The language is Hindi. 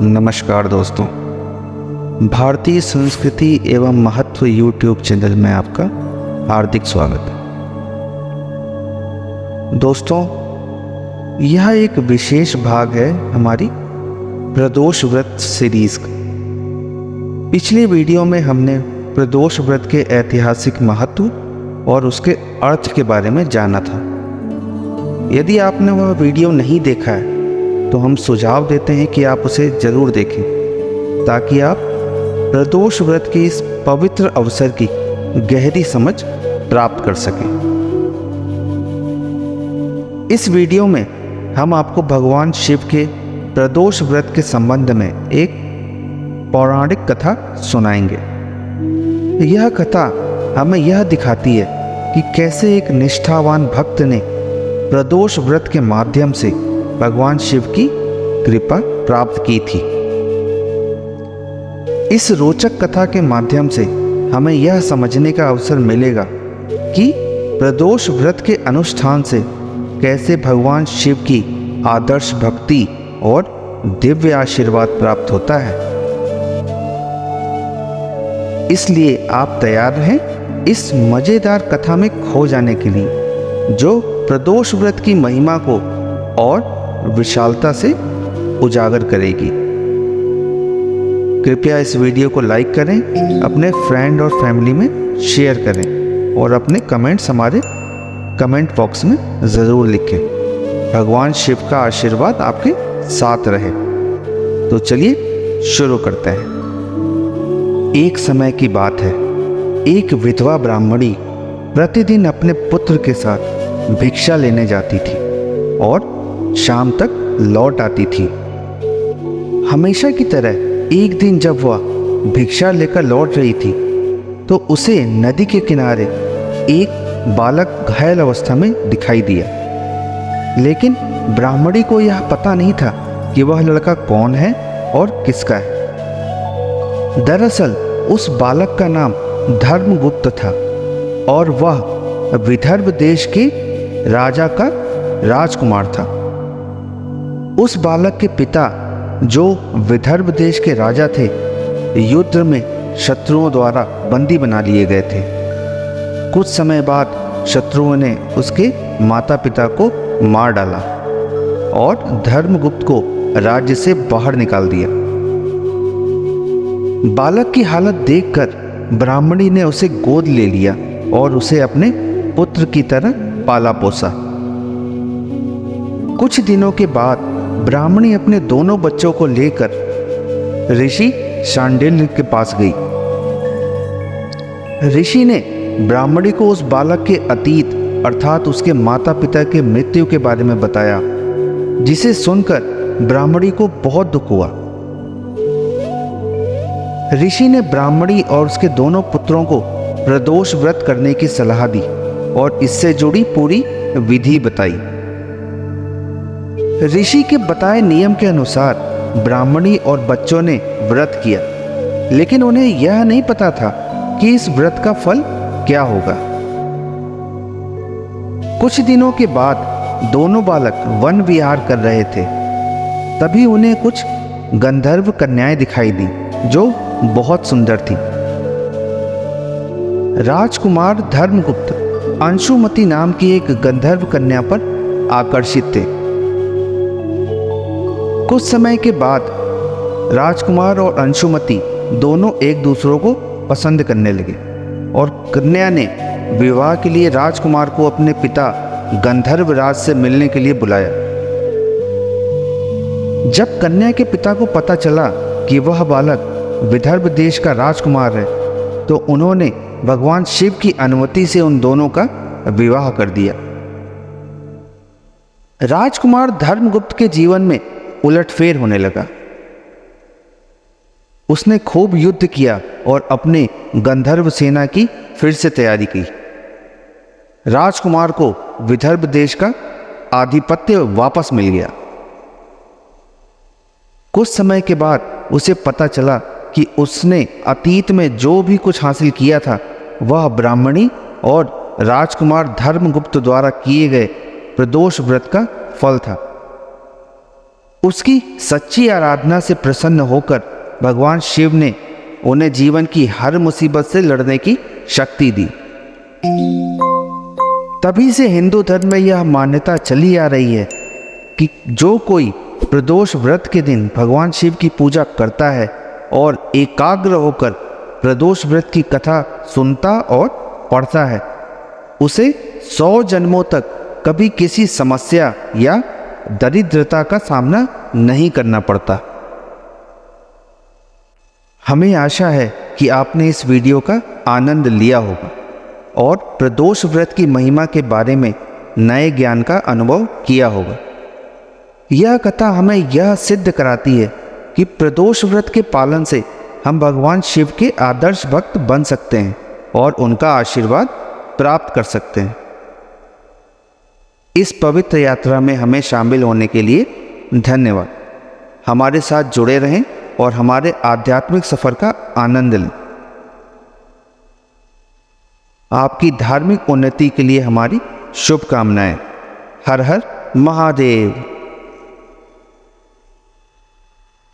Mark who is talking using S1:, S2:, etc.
S1: नमस्कार दोस्तों, भारतीय संस्कृति एवं महत्व यूट्यूब चैनल में आपका हार्दिक स्वागत है। दोस्तों, यह एक विशेष भाग है हमारी प्रदोष व्रत सीरीज का। पिछली वीडियो में हमने प्रदोष व्रत के ऐतिहासिक महत्व और उसके अर्थ के बारे में जाना था। यदि आपने वह वीडियो नहीं देखा है तो हम सुझाव देते हैं कि आप उसे ज़रूर देखें, ताकि आप प्रदोष व्रत के इस पवित्र अवसर की गहरी समझ प्राप्त कर सकें। इस वीडियो में हम आपको भगवान शिव के प्रदोष व्रत के संबंध में एक पौराणिक कथा सुनाएंगे। यह कथा हमें यह दिखाती है कि कैसे एक निष्ठावान भक्त ने प्रदोष व्रत के माध्यम से भगवान शिव की कृपा प्राप्त की थी। इस रोचक कथा के माध्यम से हमें यह समझने का अवसर मिलेगा कि प्रदोष व्रत के अनुष्ठान से कैसे भगवान शिव की आदर्श भक्ति और दिव्य आशीर्वाद प्राप्त होता है। इसलिए आप तैयार हैं इस मजेदार कथा में खो जाने के लिए, जो प्रदोष व्रत की महिमा को और विशालता से उजागर करेगी। कृपया इस वीडियो को लाइक करें, अपने फ्रेंड और फैमिली में शेयर करें और अपने कमेंट्स हमारे कमेंट बॉक्स में ज़रूर लिखें। भगवान शिव का आशीर्वाद आपके साथ रहे। तो चलिए शुरू करते हैं। एक समय की बात है, एक विधवा ब्राह्मणी प्रतिदिन अपने पुत्र के साथ भिक्षा लेने जाती थी और शाम तक लौट आती थी। हमेशा की तरह एक दिन जब वह भिक्षा लेकर लौट रही थी तो उसे नदी के किनारे एक बालक घायल अवस्था में दिखाई दिया। लेकिन ब्राह्मणी को यह पता नहीं था कि वह लड़का कौन है और किसका है। दरअसल उस बालक का नाम धर्मगुप्त था और वह विदर्भ देश के राजा का राजकुमार था। उस बालक के पिता, जो विदर्भ देश के राजा थे, युद्ध में शत्रुओं द्वारा बंदी बना लिए गए थे। कुछ समय बाद शत्रुओं ने उसके माता पिता को मार डाला और धर्मगुप्त को राज्य से बाहर निकाल दिया। बालक की हालत देखकर ब्राह्मणी ने उसे गोद ले लिया और उसे अपने पुत्र की तरह पाला पोसा। कुछ दिनों के बाद ब्राह्मणी अपने दोनों बच्चों को लेकर ऋषि शांडिल्य के पास गई। ऋषि ने ब्राह्मणी को उस बालक के अतीत अर्थात उसके माता पिता के मृत्यु के बारे में बताया, जिसे सुनकर ब्राह्मणी को बहुत दुख हुआ। ऋषि ने ब्राह्मणी और उसके दोनों पुत्रों को प्रदोष व्रत करने की सलाह दी और इससे जुड़ी पूरी विधि बताई। ऋषि के बताए नियम के अनुसार ब्राह्मणी और बच्चों ने व्रत किया, लेकिन उन्हें यह नहीं पता था कि इस व्रत का फल क्या होगा। कुछ दिनों के बाद दोनों बालक वन विहार कर रहे थे। तभी उन्हें कुछ गंधर्व कन्याएं दिखाई दी जो बहुत सुंदर थी। राजकुमार धर्मगुप्त अंशुमति नाम की एक गंधर्व कन्या पर आकर्षित थे। कुछ समय के बाद राजकुमार और अंशुमति दोनों एक दूसरों को पसंद करने लगे और कन्या ने विवाह के लिए राजकुमार को अपने पिता गंधर्व राज से मिलने के लिए बुलाया। जब कन्या के पिता को पता चला कि वह बालक विदर्भ देश का राजकुमार है, तो उन्होंने भगवान शिव की अनुमति से उन दोनों का विवाह कर दिया। राजकुमार धर्मगुप्त के जीवन में उलटफेर होने लगा। उसने खूब युद्ध किया और अपने गंधर्व सेना की फिर से तैयारी की। राजकुमार को विदर्भ देश का आधिपत्य वापस मिल गया। कुछ समय के बाद उसे पता चला कि उसने अतीत में जो भी कुछ हासिल किया था वह ब्राह्मणी और राजकुमार धर्मगुप्त द्वारा किए गए प्रदोष व्रत का फल था। उसकी सच्ची आराधना से प्रसन्न होकर भगवान शिव ने उन्हें जीवन की हर मुसीबत से लड़ने की शक्ति दी। तभी से हिंदू धर्म में यह मान्यता चली आ रही है कि जो कोई प्रदोष व्रत के दिन भगवान शिव की पूजा करता है और एकाग्र होकर प्रदोष व्रत की कथा सुनता और पढ़ता है, उसे 100 जन्मों तक कभी किसी समस्या या दरिद्रता का सामना नहीं करना पड़ता। हमें आशा है कि आपने इस वीडियो का आनंद लिया होगा और प्रदोष व्रत की महिमा के बारे में नए ज्ञान का अनुभव किया होगा। यह कथा हमें यह सिद्ध कराती है कि प्रदोष व्रत के पालन से हम भगवान शिव के आदर्श भक्त बन सकते हैं और उनका आशीर्वाद प्राप्त कर सकते हैं। इस पवित्र यात्रा में हमें शामिल होने के लिए धन्यवाद। हमारे साथ जुड़े रहें और हमारे आध्यात्मिक सफर का आनंद लें। आपकी धार्मिक उन्नति के लिए हमारी शुभकामनाएं। हर हर महादेव।